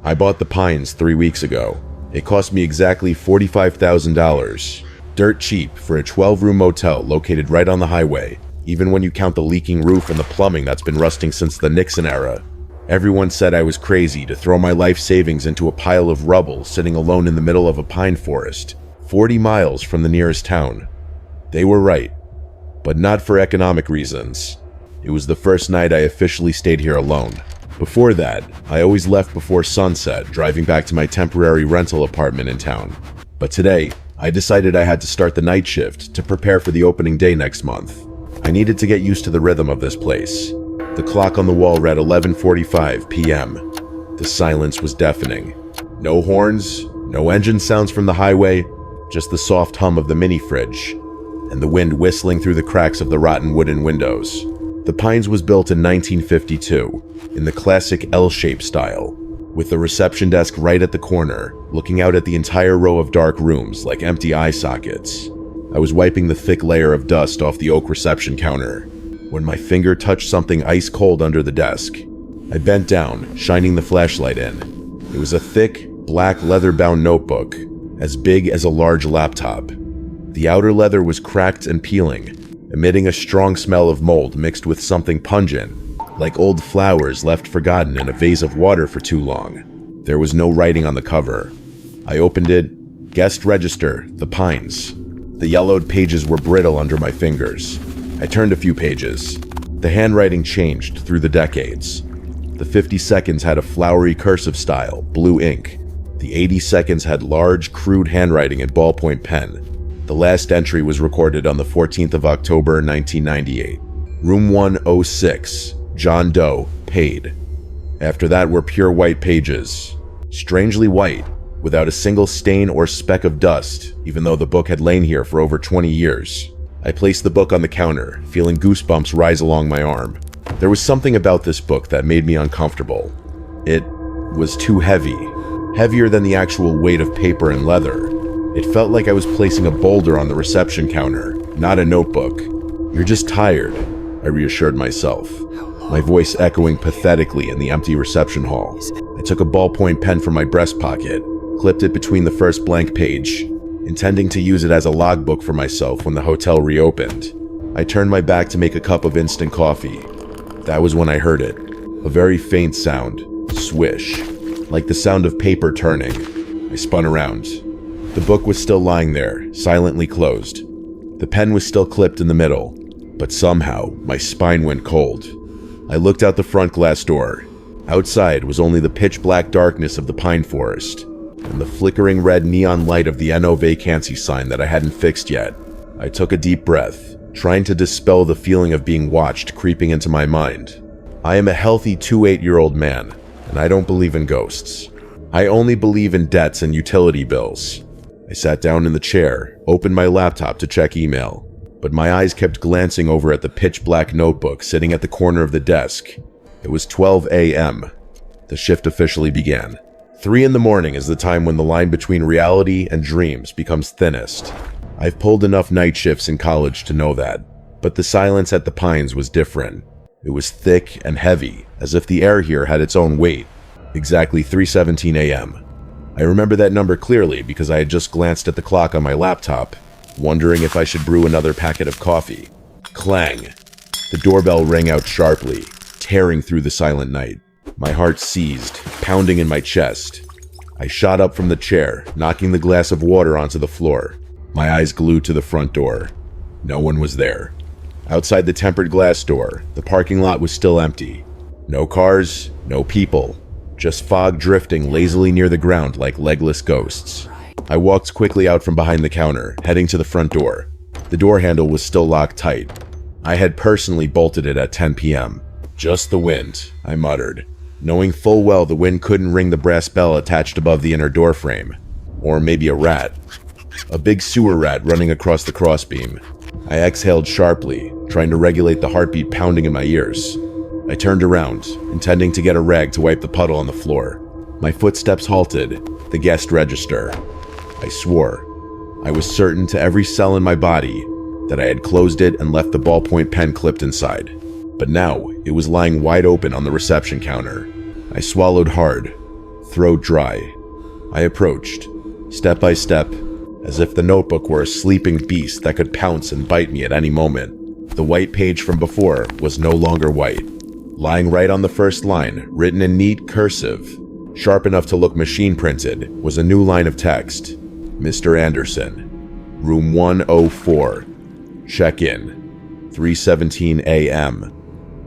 I bought the Pines 3 weeks ago. It cost me exactly $45,000. Dirt cheap for a 12-room motel located right on the highway, even when you count the leaking roof and the plumbing that's been rusting since the Nixon era. Everyone said I was crazy to throw my life savings into a pile of rubble sitting alone in the middle of a pine forest, 40 miles from the nearest town. They were right, but not for economic reasons. It was the first night I officially stayed here alone. Before that, I always left before sunset, driving back to my temporary rental apartment in town. But today, I decided I had to start the night shift to prepare for the opening day next month. I needed to get used to the rhythm of this place. The clock on the wall read 11:45 p.m. The silence was deafening. No horns, no engine sounds from the highway, just the soft hum of the mini fridge, and the wind whistling through the cracks of the rotten wooden windows. The Pines was built in 1952, in the classic L-shaped style, with the reception desk right at the corner, looking out at the entire row of dark rooms like empty eye sockets. I was wiping the thick layer of dust off the oak reception counter when my finger touched something ice cold under the desk. I bent down, shining the flashlight in. It was a thick, black leather-bound notebook, as big as a large laptop. The outer leather was cracked and peeling, emitting a strong smell of mold mixed with something pungent, like old flowers left forgotten in a vase of water for too long. There was no writing on the cover. I opened it. Guest register, The Pines. The yellowed pages were brittle under my fingers. I turned a few pages. The handwriting changed through the decades. The 50 seconds had a flowery cursive style, blue ink. The 80 seconds had large, crude handwriting in ballpoint pen. The last entry was recorded on the 14th of October, 1998. Room 106, John Doe, paid. After that were pure white pages. Strangely white, without a single stain or speck of dust, even though the book had lain here for over 20 years. I placed the book on the counter, feeling goosebumps rise along my arm. There was something about this book that made me uncomfortable. It was too heavy. Heavier than the actual weight of paper and leather. It felt like I was placing a boulder on the reception counter, not a notebook. "You're just tired," I reassured myself, my voice echoing pathetically in the empty reception hall. I took a ballpoint pen from my breast pocket, clipped it between the first blank page, intending to use it as a logbook for myself when the hotel reopened. I turned my back to make a cup of instant coffee. That was when I heard it. A very faint sound. Swish. Like the sound of paper turning. I spun around. The book was still lying there, silently closed. The pen was still clipped in the middle, but somehow my spine went cold. I looked out the front glass door. Outside was only the pitch-black darkness of the pine forest, and the flickering red neon light of the NO vacancy sign that I hadn't fixed yet. I took a deep breath, trying to dispel the feeling of being watched creeping into my mind. I am a healthy 28-year-old man, and I don't believe in ghosts. I only believe in debts and utility bills. I sat down in the chair, opened my laptop to check email, but my eyes kept glancing over at the pitch-black notebook sitting at the corner of the desk. It was 12 a.m. The shift officially began. 3 in the morning is the time when the line between reality and dreams becomes thinnest. I've pulled enough night shifts in college to know that, but the silence at the Pines was different. It was thick and heavy, as if the air here had its own weight. Exactly 3:17 a.m. I remember that number clearly because I had just glanced at the clock on my laptop, wondering if I should brew another packet of coffee. Clang! The doorbell rang out sharply, tearing through the silent night. My heart seized, pounding in my chest. I shot up from the chair, knocking the glass of water onto the floor, my eyes glued to the front door. No one was there. Outside the tempered glass door, the parking lot was still empty. No cars, no people. Just fog drifting lazily near the ground like legless ghosts. I walked quickly out from behind the counter, heading to the front door. The door handle was still locked tight. I had personally bolted it at 10 p.m. "Just the wind," I muttered, knowing full well the wind couldn't ring the brass bell attached above the inner door frame. Or maybe a rat. A big sewer rat running across the crossbeam. I exhaled sharply, trying to regulate the heartbeat pounding in my ears. I turned around, intending to get a rag to wipe the puddle on the floor. My footsteps halted, the guest register. I swore. I was certain to every cell in my body that I had closed it and left the ballpoint pen clipped inside. But now, it was lying wide open on the reception counter. I swallowed hard. throat dry. I approached, step by step, as if the notebook were a sleeping beast that could pounce and bite me at any moment. The white page from before was no longer white. Lying right on the first line, written in neat cursive, sharp enough to look machine printed, was a new line of text. Mr. Anderson, room 104, check in, 3:17 a.m.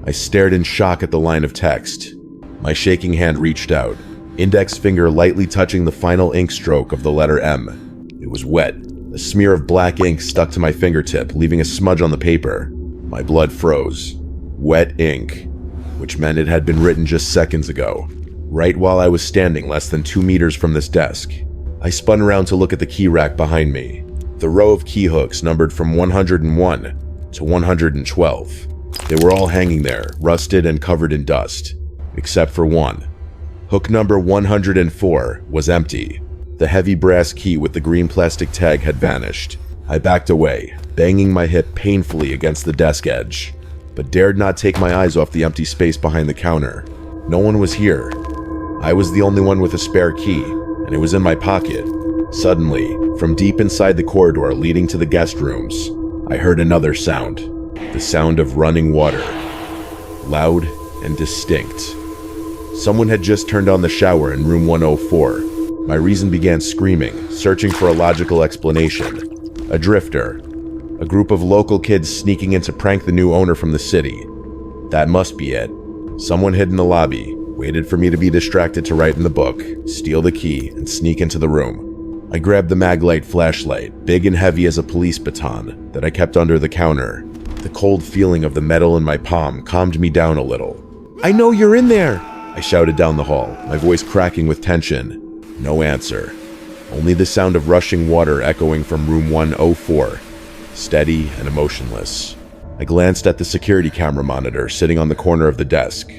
I stared in shock at the line of text. My shaking hand reached out, index finger lightly touching the final ink stroke of the letter M. It was wet. A smear of black ink stuck to my fingertip, leaving a smudge on the paper. My blood froze. Wet ink, which meant it had been written just seconds ago, right while I was standing less than 2 meters from this desk. I spun around to look at the key rack behind me. The row of key hooks numbered from 101 to 112. They were all hanging there, rusted and covered in dust, except for one. Hook number 104 was empty. The heavy brass key with the green plastic tag had vanished. I backed away, banging my hip painfully against the desk edge, but dared not take my eyes off the empty space behind the counter. No one was here. I was the only one with a spare key, and it was in my pocket. Suddenly, from deep inside the corridor leading to the guest rooms, I heard another sound. The sound of running water. Loud and distinct. Someone had just turned on the shower in room 104. My reason began screaming, searching for a logical explanation. A drifter. A group of local kids sneaking in to prank the new owner from the city. That must be it. Someone hid in the lobby, waited for me to be distracted to write in the book, steal the key, and sneak into the room. I grabbed the Maglite flashlight, big and heavy as a police baton, that I kept under the counter. The cold feeling of the metal in my palm calmed me down a little. "I know you're in there!" I shouted down the hall, my voice cracking with tension. No answer. Only the sound of rushing water echoing from room 104, steady and emotionless. I glanced at the security camera monitor sitting on the corner of the desk.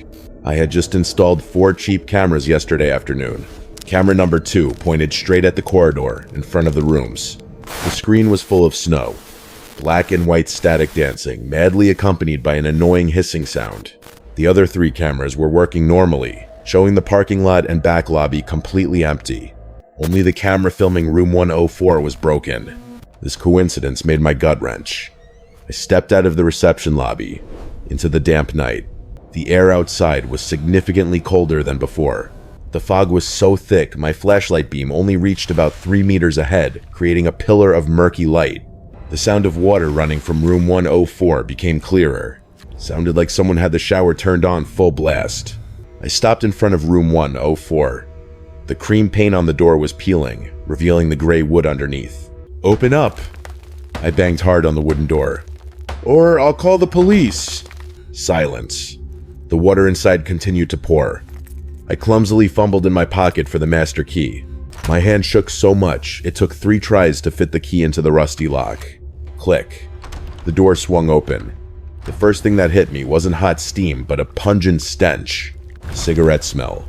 I had just installed 4 cheap cameras yesterday afternoon. Camera number 2 pointed straight at the corridor in front of the rooms. The screen was full of snow, black and white static dancing, madly accompanied by an annoying hissing sound. The other 3 cameras were working normally, showing the parking lot and back lobby completely empty. Only the camera filming room 104 was broken. This coincidence made my gut wrench. I stepped out of the reception lobby, into the damp night. The air outside was significantly colder than before. The fog was so thick, my flashlight beam only reached about 3 meters ahead, creating a pillar of murky light. The sound of water running from room 104 became clearer. Sounded like someone had the shower turned on full blast. I stopped in front of room 104. The cream paint on the door was peeling, revealing the gray wood underneath. "Open up!" I banged hard on the wooden door. "Or I'll call the police!" Silence. The water inside continued to pour. I clumsily fumbled in my pocket for the master key. My hand shook so much, it took 3 tries to fit the key into the rusty lock. Click. The door swung open. The first thing that hit me wasn't hot steam, but a pungent stench. Cigarette smell.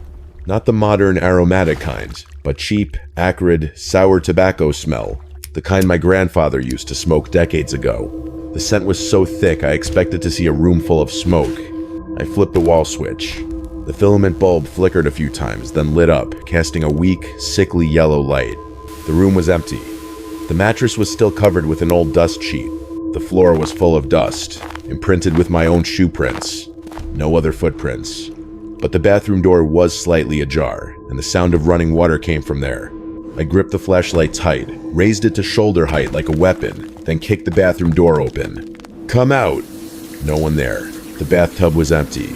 Not the modern aromatic kind, but cheap, acrid, sour tobacco smell. The kind my grandfather used to smoke decades ago. The scent was so thick I expected to see a room full of smoke. I flipped the wall switch. The filament bulb flickered a few times, then lit up, casting a weak, sickly yellow light. The room was empty. The mattress was still covered with an old dust sheet. The floor was full of dust, imprinted with my own shoe prints. No other footprints. But the bathroom door was slightly ajar, and the sound of running water came from there. I gripped the flashlight tight, raised it to shoulder height like a weapon, then kicked the bathroom door open. "Come out!" No one there. The bathtub was empty,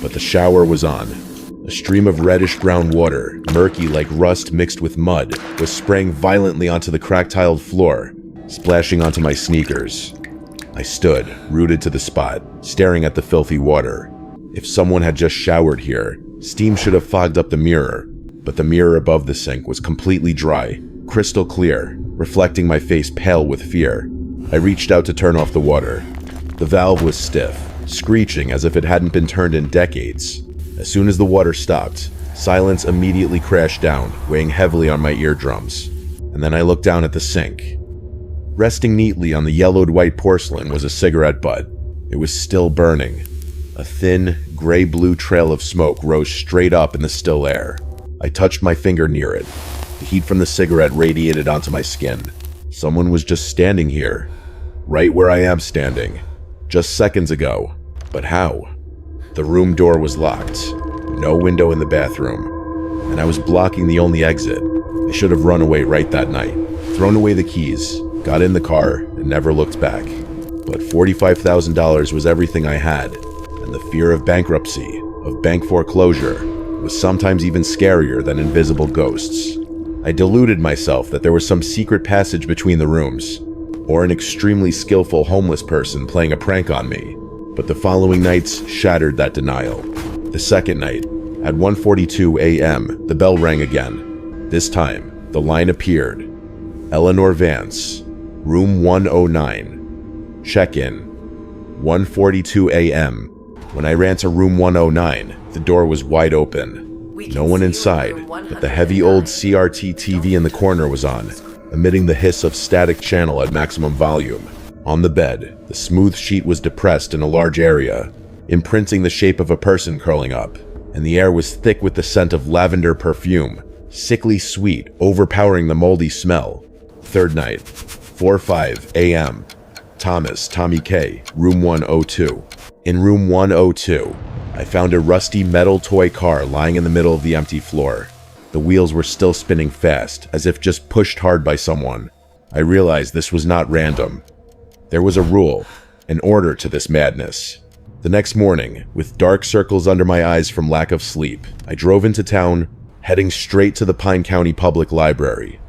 but the shower was on. A stream of reddish-brown water, murky like rust mixed with mud, was spraying violently onto the crack-tiled floor, splashing onto my sneakers. I stood, rooted to the spot, staring at the filthy water. If someone had just showered here, steam should have fogged up the mirror, but the mirror above the sink was completely dry, crystal clear, reflecting my face pale with fear. I reached out to turn off the water. The valve was stiff, screeching as if it hadn't been turned in decades. As soon as the water stopped, silence immediately crashed down, weighing heavily on my eardrums. And then I looked down at the sink. Resting neatly on the yellowed white porcelain was a cigarette butt. It was still burning. A thin, gray-blue trail of smoke rose straight up in the still air. I touched my finger near it. The heat from the cigarette radiated onto my skin. Someone was just standing here, right where I am standing, just seconds ago. But how? The room door was locked, no window in the bathroom, and I was blocking the only exit. I should have run away right that night, thrown away the keys, got in the car, and never looked back. But $45,000 was everything I had, and the fear of bankruptcy, of bank foreclosure, was sometimes even scarier than invisible ghosts. I deluded myself that there was some secret passage between the rooms, or an extremely skillful homeless person playing a prank on me. But the following nights shattered that denial. The second night, at 1:42 a.m., the bell rang again. This time, the line appeared. Eleanor Vance, room 109. Check-in, 1:42 a.m. When I ran to room 109, the door was wide open. No one inside, but the heavy old CRT TV in the corner was on, emitting the hiss of static channel at maximum volume. On the bed, the smooth sheet was depressed in a large area, imprinting the shape of a person curling up, and the air was thick with the scent of lavender perfume, sickly sweet, overpowering the moldy smell. Third night, 4:05 a.m. Tommy K, room 102. In room 102, I found a rusty metal toy car lying in the middle of the empty floor. The wheels were still spinning fast, as if just pushed hard by someone. I realized this was not random. There was a rule, an order to this madness. The next morning, with dark circles under my eyes from lack of sleep, I drove into town, heading straight to the Pine County Public Library.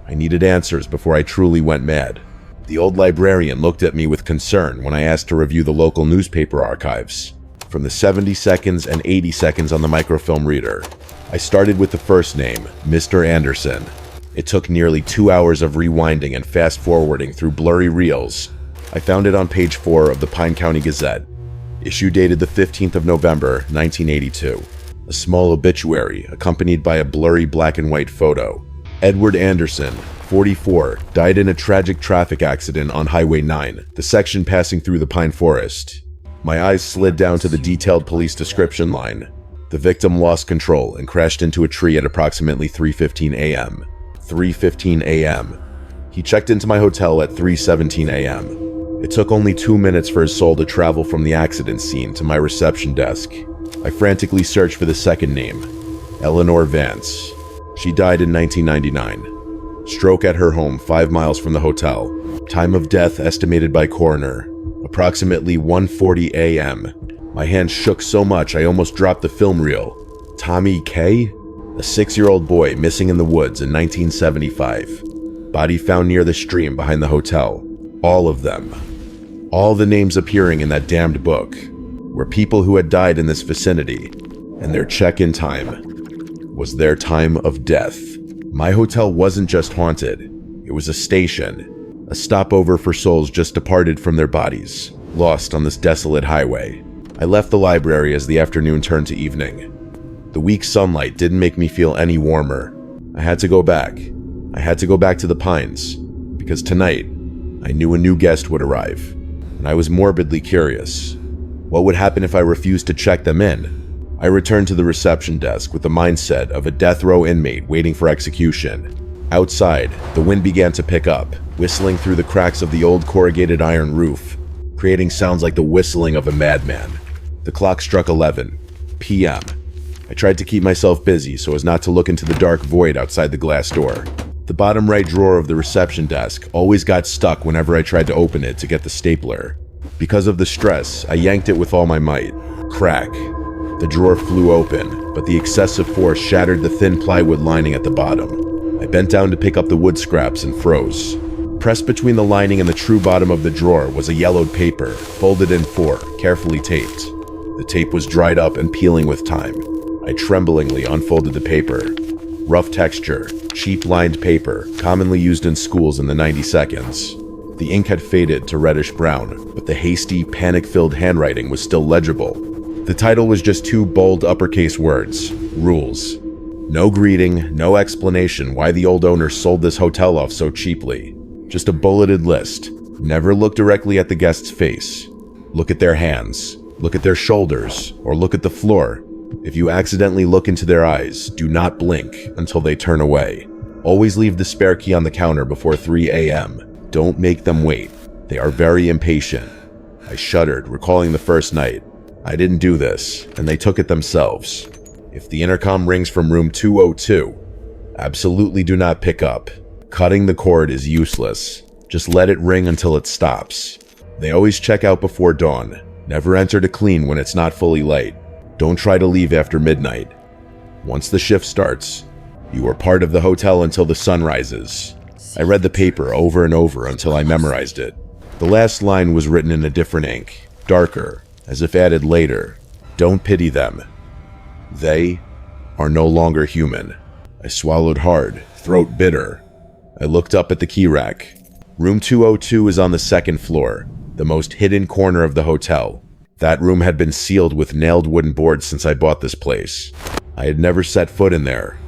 I needed answers before I truly went mad. The old librarian looked at me with concern when I asked to review the local newspaper archives. From the 70 seconds and 80 seconds on the microfilm reader, I started with the first name, Mr. Anderson. It took nearly 2 hours of rewinding and fast-forwarding through blurry reels. I found it on page 4 of the Pine County Gazette, issue dated the 15th of November, 1982. A small obituary accompanied by a blurry black and white photo. Edward Anderson, 44, died in a tragic traffic accident on Highway 9, the section passing through the pine forest. My eyes slid down to the detailed police description line. The victim lost control and crashed into a tree at approximately 3:15 a.m. 3:15 a.m. He checked into my hotel at 3:17 a.m. It took only 2 minutes for his soul to travel from the accident scene to my reception desk. I frantically searched for the second name, Eleanor Vance. She died in 1999. Stroke at her home 5 miles from the hotel. Time of death estimated by coroner, approximately 1:40 a.m. My hand shook so much I almost dropped the film reel. Tommy K? A 6-year-old boy missing in the woods in 1975. Body found near the stream behind the hotel. All of them. All the names appearing in that damned book were people who had died in this vicinity, and their check-in time was their time of death. My hotel wasn't just haunted, it was a station, a stopover for souls just departed from their bodies, lost on this desolate highway. I left the library as the afternoon turned to evening. The weak sunlight didn't make me feel any warmer. I had to go back. I had to go back to the Pines, because tonight, I knew a new guest would arrive, and I was morbidly curious. What would happen if I refused to check them in? I returned to the reception desk with the mindset of a death row inmate waiting for execution. Outside, the wind began to pick up, whistling through the cracks of the old corrugated iron roof, creating sounds like the whistling of a madman. The clock struck 11 p.m. I tried to keep myself busy so as not to look into the dark void outside the glass door. The bottom right drawer of the reception desk always got stuck whenever I tried to open it to get the stapler. Because of the stress, I yanked it with all my might. Crack. The drawer flew open, but the excessive force shattered the thin plywood lining at the bottom. I bent down to pick up the wood scraps and froze. Pressed between the lining and the true bottom of the drawer was a yellowed paper, folded in 4, carefully taped. The tape was dried up and peeling with time. I tremblingly unfolded the paper. Rough texture, cheap lined paper, commonly used in schools in the 90 seconds. The ink had faded to reddish brown, but the hasty, panic-filled handwriting was still legible. The title was just 2 bold uppercase words, Rules. No greeting, no explanation why the old owner sold this hotel off so cheaply. Just a bulleted list. Never look directly at the guest's face. Look at their hands. Look at their shoulders, or look at the floor. If you accidentally look into their eyes, do not blink until they turn away. Always leave the spare key on the counter before 3 a.m. Don't make them wait. They are very impatient. I shuddered, recalling the first night. I didn't do this, and they took it themselves. If the intercom rings from room 202, absolutely do not pick up. Cutting the cord is useless. Just let it ring until it stops. They always check out before dawn. Never enter to clean when it's not fully light. Don't try to leave after midnight. Once the shift starts, you are part of the hotel until the sun rises. I read the paper over and over until I memorized it. The last line was written in a different ink, darker, as if added later. Don't pity them. They are no longer human. I swallowed hard, throat bitter. I looked up at the key rack. Room 202 is on the second floor, the most hidden corner of the hotel. That room had been sealed with nailed wooden boards since I bought this place. I had never set foot in there.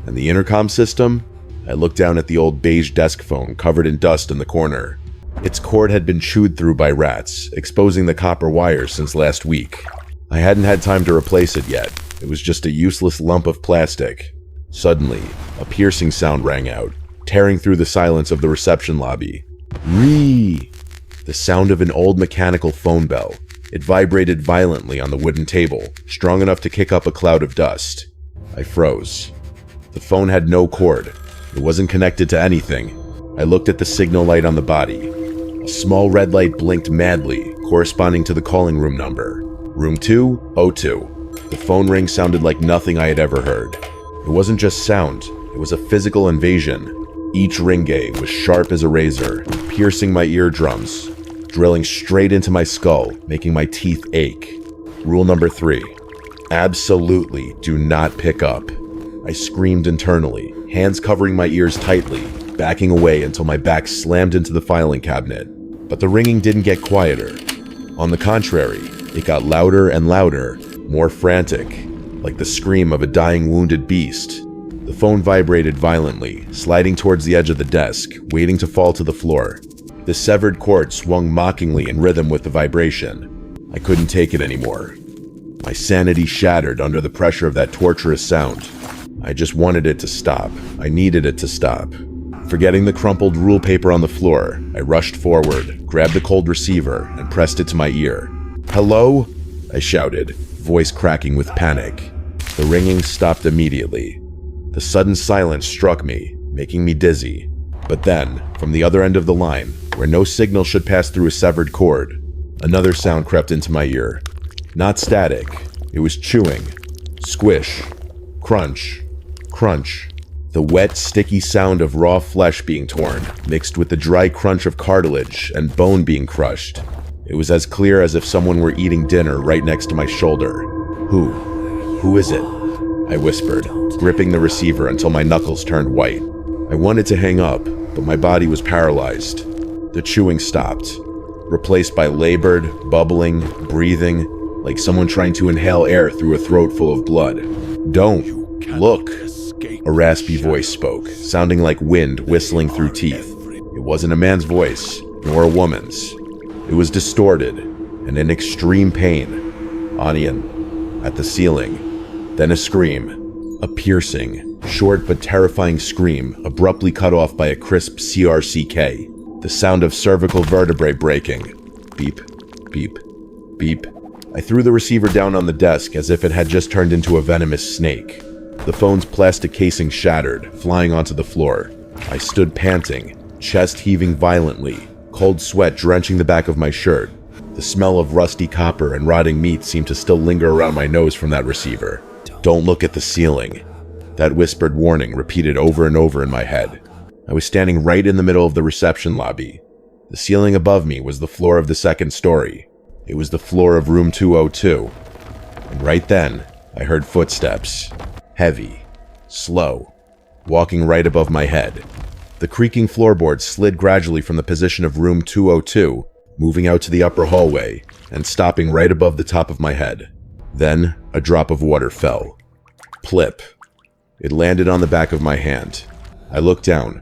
And the intercom system? I looked down at the old beige desk phone covered in dust in the corner. Its cord had been chewed through by rats, exposing the copper wires since last week. I hadn't had time to replace it yet. It was just a useless lump of plastic. Suddenly, a piercing sound rang out, tearing through the silence of the reception lobby. Ree! The sound of an old mechanical phone bell. It vibrated violently on the wooden table, strong enough to kick up a cloud of dust. I froze. The phone had no cord. It wasn't connected to anything. I looked at the signal light on the body. A small red light blinked madly, corresponding to the calling room number. Room 202. The phone ring sounded like nothing I had ever heard. It wasn't just sound, it was a physical invasion. Each ringay was sharp as a razor, piercing my eardrums, drilling straight into my skull, making my teeth ache. Rule number 3. Absolutely do not pick up. I screamed internally, hands covering my ears tightly, backing away until my back slammed into the filing cabinet. But the ringing didn't get quieter. On the contrary, it got louder and louder, more frantic, like the scream of a dying wounded beast. The phone vibrated violently, sliding towards the edge of the desk, waiting to fall to the floor. The severed cord swung mockingly in rhythm with the vibration. I couldn't take it anymore. My sanity shattered under the pressure of that torturous sound. I just wanted it to stop. I needed it to stop. Forgetting the crumpled rule paper on the floor, I rushed forward, grabbed the cold receiver, and pressed it to my ear. "Hello?" I shouted, voice cracking with panic. The ringing stopped immediately. The sudden silence struck me, making me dizzy. But then, from the other end of the line, where no signal should pass through a severed cord, another sound crept into my ear. Not static, it was chewing. Squish. Crunch. Crunch. The wet, sticky sound of raw flesh being torn, mixed with the dry crunch of cartilage and bone being crushed. It was as clear as if someone were eating dinner right next to my shoulder. Who is it? I whispered, gripping the receiver until my knuckles turned white. I wanted to hang up, but my body was paralyzed. The chewing stopped, replaced by labored, bubbling, breathing, like someone trying to inhale air through a throat full of blood. "Don't look," a raspy voice spoke, sounding like wind whistling through teeth. It wasn't a man's voice, nor a woman's. It was distorted and in extreme pain. Onion, at the ceiling. Then a scream. A piercing, short but terrifying scream, abruptly cut off by a crisp CRCK. The sound of cervical vertebrae breaking. Beep, beep, beep. I threw the receiver down on the desk as if it had just turned into a venomous snake. The phone's plastic casing shattered, flying onto the floor. I stood panting, chest heaving violently, cold sweat drenching the back of my shirt. The smell of rusty copper and rotting meat seemed to still linger around my nose from that receiver. "Don't look at the ceiling." That whispered warning repeated over and over in my head. I was standing right in the middle of the reception lobby. The ceiling above me was the floor of the second story. It was the floor of room 202. And right then, I heard footsteps. Heavy, slow, walking right above my head. The creaking floorboards slid gradually from the position of room 202, moving out to the upper hallway, and stopping right above the top of my head. Then, a drop of water fell. Plip. It landed on the back of my hand. I looked down.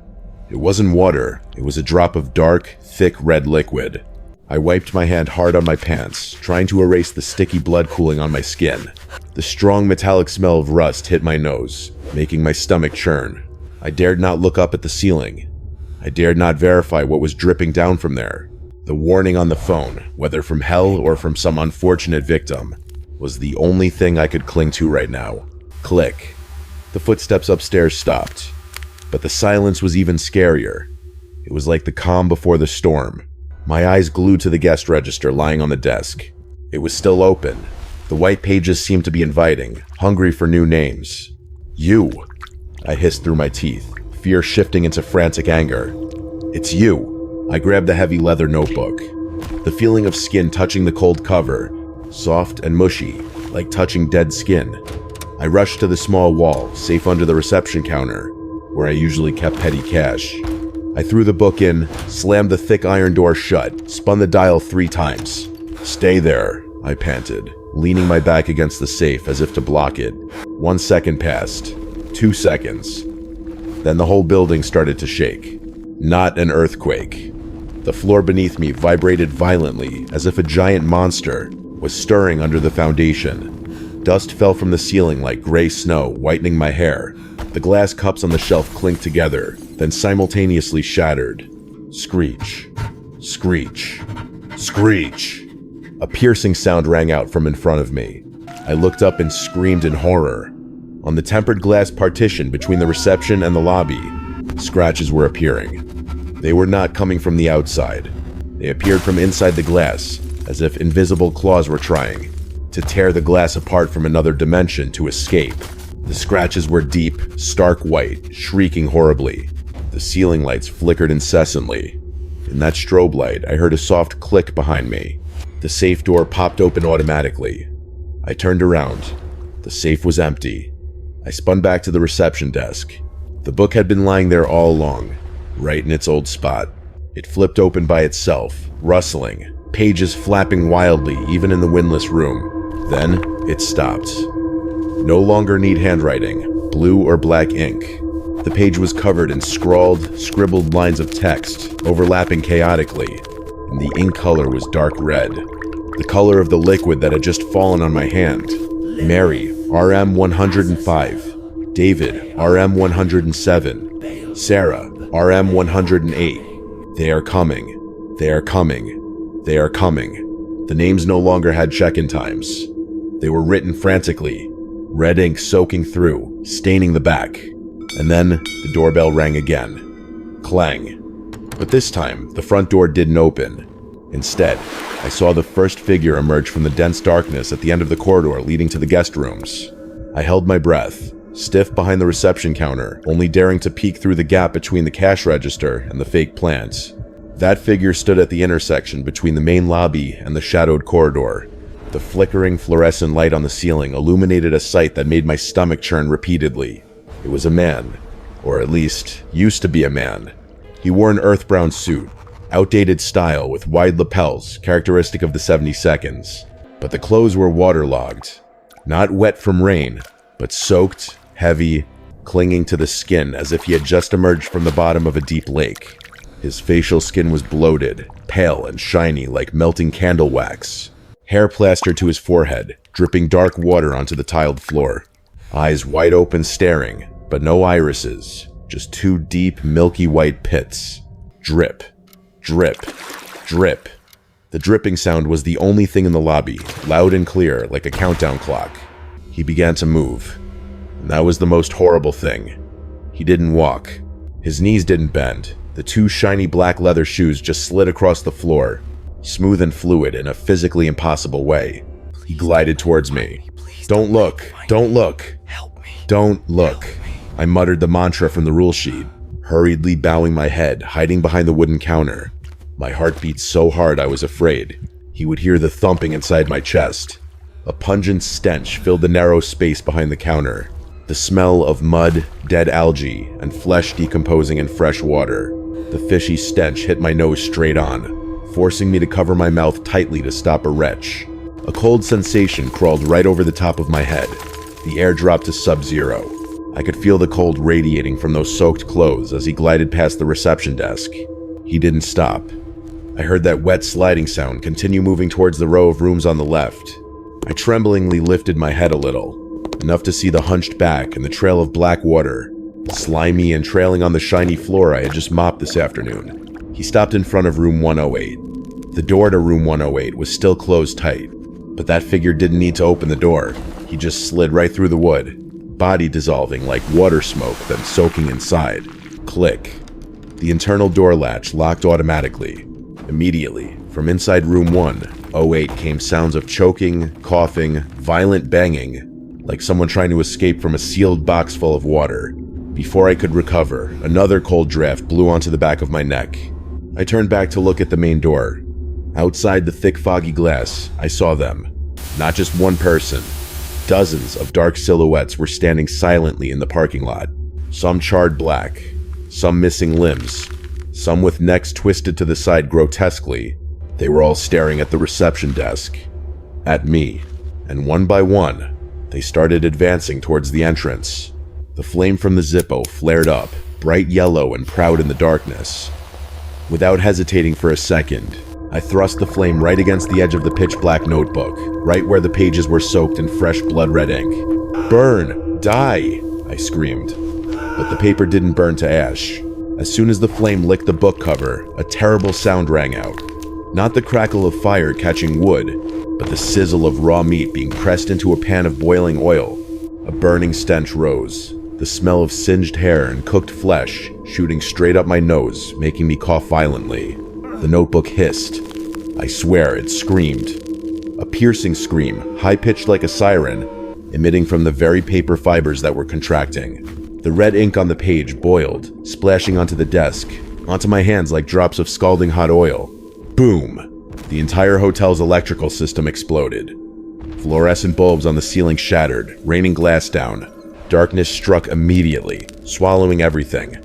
It wasn't water, it was a drop of dark, thick red liquid. I wiped my hand hard on my pants, trying to erase the sticky blood cooling on my skin. The strong metallic smell of rust hit my nose, making my stomach churn. I dared not look up at the ceiling. I dared not verify what was dripping down from there. The warning on the phone, whether from hell or from some unfortunate victim, was the only thing I could cling to right now. Click. The footsteps upstairs stopped, but the silence was even scarier. It was like the calm before the storm. My eyes glued to the guest register lying on the desk. It was still open. The white pages seemed to be inviting, hungry for new names. You, I hissed through my teeth, fear shifting into frantic anger. It's you. I grabbed the heavy leather notebook. The feeling of skin touching the cold cover, soft and mushy, like touching dead skin. I rushed to the small wall, safe under the reception counter, where I usually kept petty cash. I threw the book in, slammed the thick iron door shut, spun the dial 3 times. Stay there, I panted, leaning my back against the safe as if to block it. 1 second passed. 2 seconds. Then the whole building started to shake. Not an earthquake. The floor beneath me vibrated violently, as if a giant monster was stirring under the foundation. Dust fell from the ceiling like gray snow, whitening my hair. The glass cups on the shelf clinked together, then simultaneously shattered. Screech. Screech. Screech. A piercing sound rang out from in front of me. I looked up and screamed in horror. On the tempered glass partition between the reception and the lobby, scratches were appearing. They were not coming from the outside. They appeared from inside the glass, as if invisible claws were trying to tear the glass apart from another dimension to escape. The scratches were deep, stark white, shrieking horribly. The ceiling lights flickered incessantly. In that strobe light, I heard a soft click behind me. The safe door popped open automatically. I turned around. The safe was empty. I spun back to the reception desk. The book had been lying there all along, right in its old spot. It flipped open by itself, rustling, pages flapping wildly even in the windless room. Then it stopped. No longer need handwriting, blue or black ink. The page was covered in scrawled, scribbled lines of text, overlapping chaotically, and the ink color was dark red, the color of the liquid that had just fallen on my hand. Mary, RM 105. David, RM 107. Sarah, RM 108. They are coming. They are coming. They are coming. The names no longer had check-in times. They were written frantically, red ink soaking through, staining the back. And then the doorbell rang again. Clang. But this time, the front door didn't open. Instead, I saw the first figure emerge from the dense darkness at the end of the corridor leading to the guest rooms. I held my breath, stiff behind the reception counter, only daring to peek through the gap between the cash register and the fake plant. That figure stood at the intersection between the main lobby and the shadowed corridor. The flickering fluorescent light on the ceiling illuminated a sight that made my stomach churn repeatedly. It was a man, or at least used to be a man. He wore an earth-brown suit, outdated style with wide lapels, characteristic of the 72nds. But the clothes were waterlogged. Not wet from rain, but soaked, heavy, clinging to the skin as if he had just emerged from the bottom of a deep lake. His facial skin was bloated, pale and shiny like melting candle wax. Hair plastered to his forehead, dripping dark water onto the tiled floor. Eyes wide open staring, but no irises, just 2 deep, milky white pits. Drip. Drip. Drip. The dripping sound was the only thing in the lobby, loud and clear, like a countdown clock. He began to move. And that was the most horrible thing. He didn't walk. His knees didn't bend. The 2 shiny black leather shoes just slid across the floor, smooth and fluid in a physically impossible way. He glided towards me. Don't look. Don't look. Don't look. I muttered the mantra from the rule sheet, hurriedly bowing my head, hiding behind the wooden counter. My heart beat so hard I was afraid he would hear the thumping inside my chest. A pungent stench filled the narrow space behind the counter. The smell of mud, dead algae, and flesh decomposing in fresh water. The fishy stench hit my nose straight on, forcing me to cover my mouth tightly to stop a retch. A cold sensation crawled right over the top of my head. The air dropped to sub-zero. I could feel the cold radiating from those soaked clothes as he glided past the reception desk. He didn't stop. I heard that wet sliding sound continue moving towards the row of rooms on the left. I tremblingly lifted my head a little, enough to see the hunched back and the trail of black water, slimy and trailing on the shiny floor I had just mopped this afternoon. He stopped in front of room 108. The door to room 108 was still closed tight, but that figure didn't need to open the door. He just slid right through the wood, body dissolving like water smoke, then soaking inside. Click. The internal door latch locked automatically. Immediately, from inside room 108 came sounds of choking, coughing, violent banging, like someone trying to escape from a sealed box full of water. Before I could recover, another cold draft blew onto the back of my neck. I turned back to look at the main door. Outside the thick foggy glass, I saw them. Not just one person. Dozens of dark silhouettes were standing silently in the parking lot. Some charred black, some missing limbs, some with necks twisted to the side grotesquely. They were all staring at the reception desk, at me, and one by one, they started advancing towards the entrance. The flame from the Zippo flared up, bright yellow and proud in the darkness. Without hesitating for a second, I thrust the flame right against the edge of the pitch-black notebook, right where the pages were soaked in fresh blood-red ink. "Burn! Die!" I screamed. But the paper didn't burn to ash. As soon as the flame licked the book cover, a terrible sound rang out. Not the crackle of fire catching wood, but the sizzle of raw meat being pressed into a pan of boiling oil. A burning stench rose, the smell of singed hair and cooked flesh shooting straight up my nose, making me cough violently. The notebook hissed. I swear it screamed. A piercing scream, high-pitched like a siren, emitting from the very paper fibers that were contracting. The red ink on the page boiled, splashing onto the desk, onto my hands like drops of scalding hot oil. Boom! The entire hotel's electrical system exploded. Fluorescent bulbs on the ceiling shattered, raining glass down. Darkness struck immediately, swallowing everything.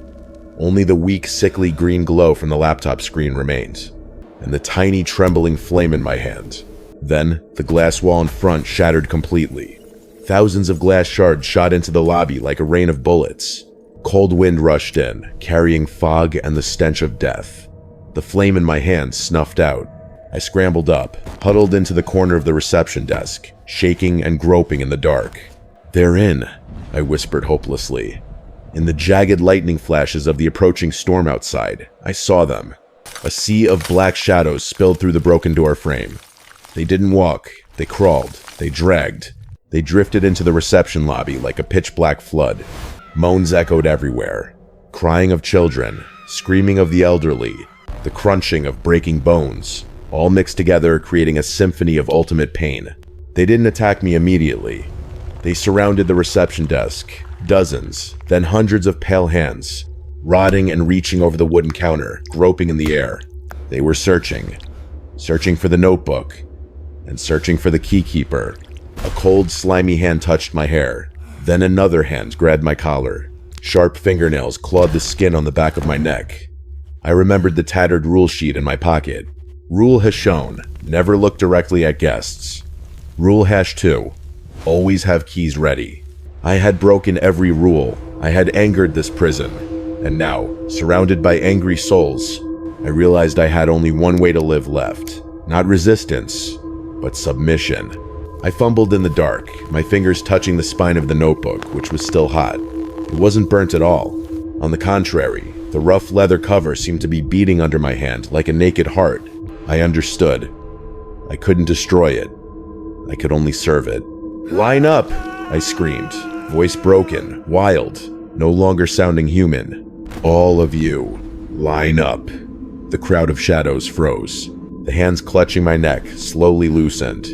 Only the weak, sickly green glow from the laptop screen remained, and the tiny, trembling flame in my hand. Then, the glass wall in front shattered completely. Thousands of glass shards shot into the lobby like a rain of bullets. Cold wind rushed in, carrying fog and the stench of death. The flame in my hand snuffed out. I scrambled up, huddled into the corner of the reception desk, shaking and groping in the dark. "They're in," I whispered hopelessly. In the jagged lightning flashes of the approaching storm outside, I saw them. A sea of black shadows spilled through the broken door frame. They didn't walk, they crawled, they dragged. They drifted into the reception lobby like a pitch-black flood. Moans echoed everywhere. Crying of children, screaming of the elderly, the crunching of breaking bones, all mixed together creating a symphony of ultimate pain. They didn't attack me immediately. They surrounded the reception desk, dozens, then hundreds of pale hands, rotting and reaching over the wooden counter, groping in the air. They were searching for the notebook, and searching for the keykeeper. A cold, slimy hand touched my hair. Then another hand grabbed my collar. Sharp fingernails clawed the skin on the back of my neck. I remembered the tattered rule sheet in my pocket. Rule has shown, never look directly at guests. Rule #2, always have keys ready. I had broken every rule. I had angered this prison. And now, surrounded by angry souls, I realized I had only one way to live left. Not resistance, but submission. I fumbled in the dark, my fingers touching the spine of the notebook, which was still hot. It wasn't burnt at all. On the contrary, the rough leather cover seemed to be beating under my hand like a naked heart. I understood. I couldn't destroy it. I could only serve it. "Line up!" I screamed, voice broken, wild, no longer sounding human. "All of you, line up." The crowd of shadows froze. The hands clutching my neck slowly loosened.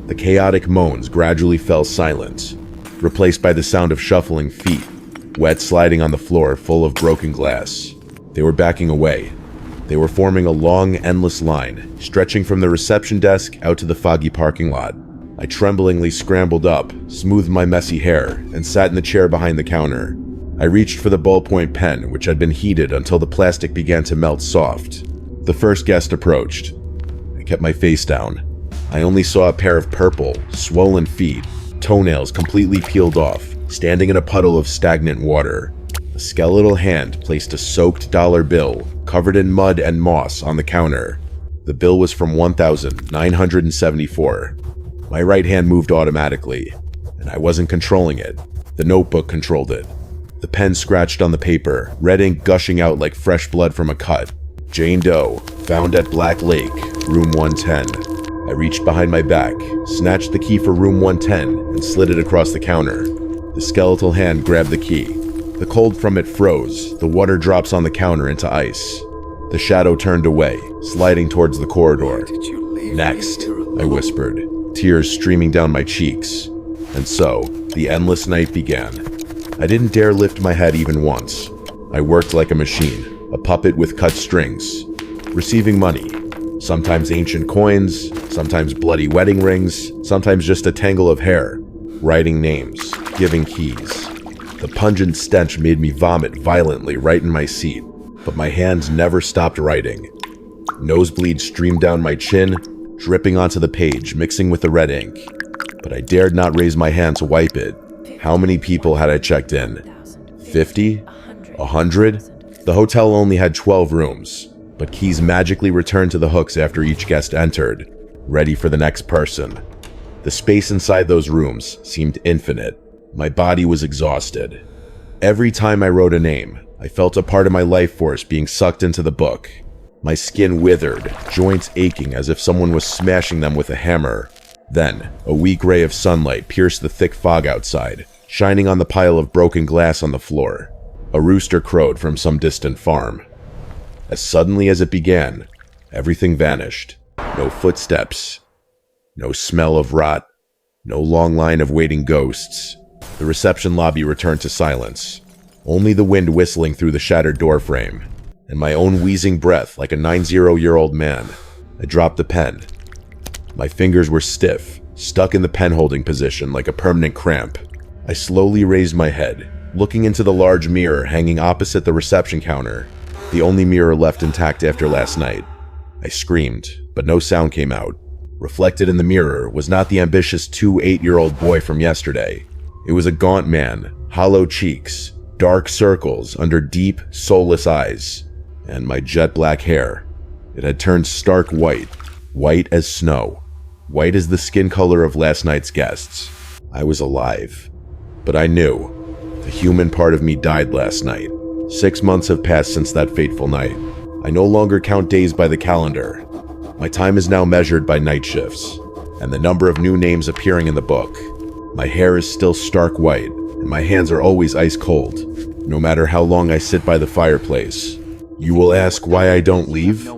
The chaotic moans gradually fell silent, replaced by the sound of shuffling feet, wet sliding on the floor full of broken glass. They were backing away. They were forming a long, endless line, stretching from the reception desk out to the foggy parking lot. I tremblingly scrambled up, smoothed my messy hair, and sat in the chair behind the counter. I reached for the ballpoint pen, which had been heated until the plastic began to melt soft. The first guest approached. I kept my face down. I only saw a pair of purple, swollen feet, toenails completely peeled off, standing in a puddle of stagnant water. A skeletal hand placed a soaked dollar bill, covered in mud and moss, on the counter. The bill was from $1,974. My right hand moved automatically, and I wasn't controlling it. The notebook controlled it. The pen scratched on the paper, red ink gushing out like fresh blood from a cut. Jane Doe, found at Black Lake, room 110. I reached behind my back, snatched the key for room 110, and slid it across the counter. The skeletal hand grabbed the key. The cold from it froze, the water drops on the counter into ice. The shadow turned away, sliding towards the corridor. Next, I whispered, tears streaming down my cheeks. And so, the endless night began. I didn't dare lift my head even once. I worked like a machine, a puppet with cut strings, receiving money. Sometimes ancient coins, sometimes bloody wedding rings, sometimes just a tangle of hair. Writing names, giving keys. The pungent stench made me vomit violently right in my seat, but my hands never stopped writing. Nosebleeds streamed down my chin, dripping onto the page, mixing with the red ink. But I dared not raise my hand to wipe it. How many people had I checked in? 50? 100? The hotel only had 12 rooms, but keys magically returned to the hooks after each guest entered, ready for the next person. The space inside those rooms seemed infinite. My body was exhausted. Every time I wrote a name, I felt a part of my life force being sucked into the book. My skin withered, joints aching as if someone was smashing them with a hammer. Then, a weak ray of sunlight pierced the thick fog outside, shining on the pile of broken glass on the floor. A rooster crowed from some distant farm. As suddenly as it began, everything vanished. No footsteps. No smell of rot. No long line of waiting ghosts. The reception lobby returned to silence. Only the wind whistling through the shattered doorframe, and my own wheezing breath like a 90-year-old man. I dropped the pen. My fingers were stiff, stuck in the pen-holding position like a permanent cramp. I slowly raised my head, looking into the large mirror hanging opposite the reception counter, the only mirror left intact after last night. I screamed, but no sound came out. Reflected in the mirror was not the ambitious 8-year-old boy from yesterday. It was a gaunt man, hollow cheeks, dark circles under deep, soulless eyes, and my jet black hair. It had turned stark white, white as snow, white as the skin color of last night's guests. I was alive, but I knew the human part of me died last night. 6 months have passed since that fateful night. I no longer count days by the calendar. My time is now measured by night shifts, and the number of new names appearing in the book. My hair is still stark white, and my hands are always ice cold, no matter how long I sit by the fireplace. You will ask why I don't leave?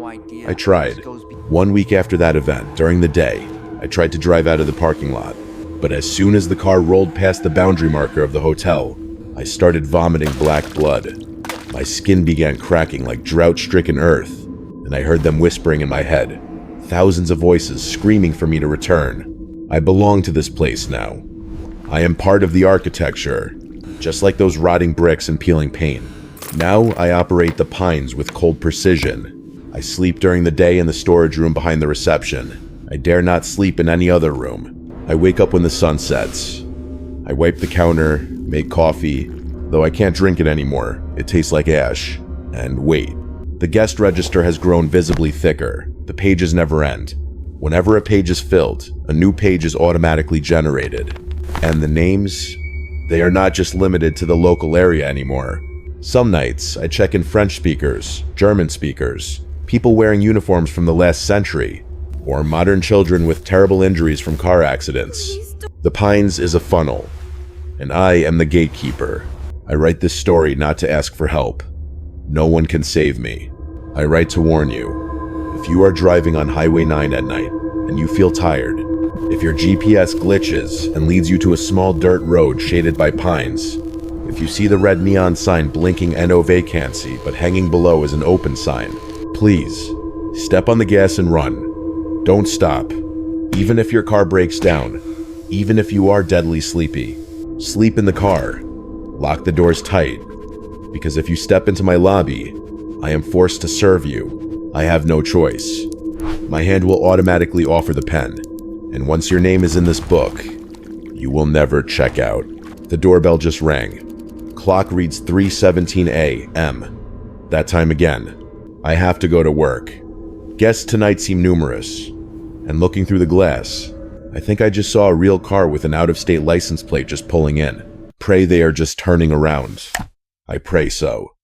I tried. 1 week after that event, during the day, I tried to drive out of the parking lot, but as soon as the car rolled past the boundary marker of the hotel, I started vomiting black blood. My skin began cracking like drought-stricken earth, and I heard them whispering in my head, thousands of voices screaming for me to return. I belong to this place now. I am part of the architecture, just like those rotting bricks and peeling paint. Now I operate the pines with cold precision. I sleep during the day in the storage room behind the reception. I dare not sleep in any other room. I wake up when the sun sets. I wipe the counter, make coffee, though I can't drink it anymore. It tastes like ash. And wait. The guest register has grown visibly thicker. The pages never end. Whenever a page is filled, a new page is automatically generated. And the names, they are not just limited to the local area anymore. Some nights, I check in French speakers, German speakers, people wearing uniforms from the last century, or modern children with terrible injuries from car accidents. The Pines is a funnel, and I am the gatekeeper. I write this story not to ask for help. No one can save me. I write to warn you. If you are driving on Highway 9 at night, and you feel tired, if your GPS glitches and leads you to a small dirt road shaded by pines, if you see the red neon sign blinking NO vacancy but hanging below is an open sign, please, step on the gas and run. Don't stop. Even if your car breaks down, even if you are deadly sleepy, sleep in the car. Lock the doors tight, because if you step into my lobby, I am forced to serve you. I have no choice. My hand will automatically offer the pen. And once your name is in this book, you will never check out. The doorbell just rang. Clock reads 3:17 a.m. That time again. I have to go to work. Guests tonight seem numerous, and looking through the glass, I think I just saw a real car with an out-of-state license plate just pulling in. Pray they are just turning around. I pray so.